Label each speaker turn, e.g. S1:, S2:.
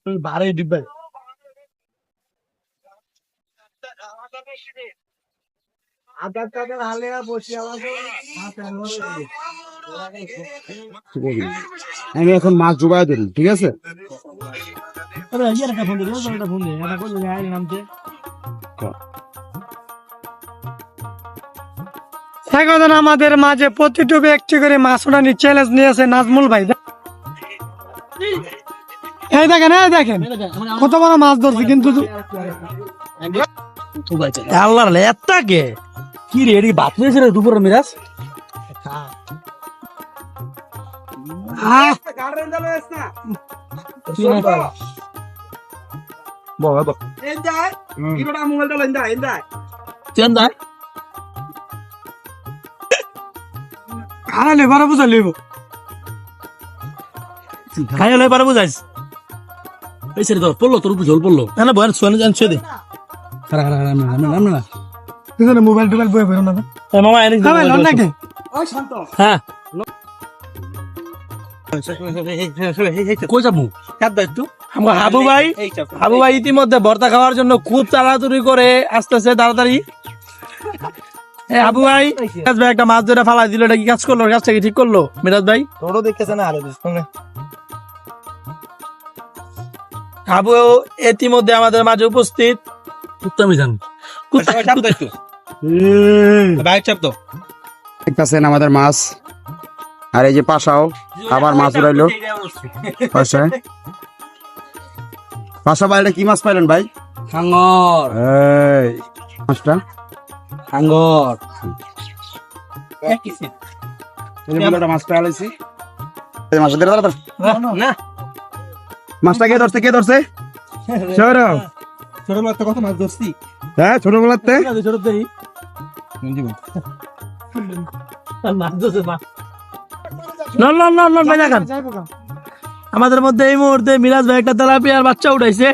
S1: ভারী ডিব্বা
S2: আমি এখন মাছ ডুবাই দিই, ঠিক আছে?
S3: এখন আমাদের মাঝে প্রতিটুকু একটি করে মাছ ওঠানোর চ্যালেঞ্জ নিয়েছে নাজমুল ভাই। এই দেখেন কত বড় মাছ ধরছে, কিন্তু
S1: আল্লাহর এত্তাকে কি রে এদিকে ভাত হয়েছে রে দুপুরের মিরাজ
S3: খারালে বারো বুঝা লইব
S1: খাইলে পারে বুঝাইস এই ছেড়ে ধর পড়লো তোর উপর ঝোল পড়লো না বয়ান শোনে জান ছুঁয়ে দে
S3: মোবাইল টোবাইল বয়ে বেরো না
S1: মামা এনে
S3: নাকি
S1: হ্যাঁ কই যাবো একটু হাবু ভাই ইতিমধ্যে ভর্তা খাওয়ার জন্য খুব তাড়াতাড়ি করে আসতেছে তাড়াতাড়ি। হাবু ভাই একটা মাছ ধরে ফালাই দিল, এটা কি কাজ করলো? কাজটা কি ঠিক করলো মিরাজ ভাই?
S2: তোরও দেখতেছে না?
S1: হাবু ইতিমধ্যে আমাদের মাঝে উপস্থিত।
S2: দেখতেছেন আমাদের মাছ, আর এই যে পাশাও আবার মাছ উড়াইলো। পাশা ভাই, এটা কি মাছ পাইলেন ভাই?
S1: হাঙ্গর
S2: এই মাছটা
S1: হাঙ্গর
S2: মাছটা আলাইছি। মাছটা কে ধরছে? সৌরভ।
S1: ছোটবেলাতে কত মাছ ধরছি?
S2: হ্যাঁ, ছোটবেলাতে
S1: আমাদের মধ্যে এই মুহূর্তে মিরাজ ভাই একটা তেলাপিয়ার বাচ্চা উঠাইছে।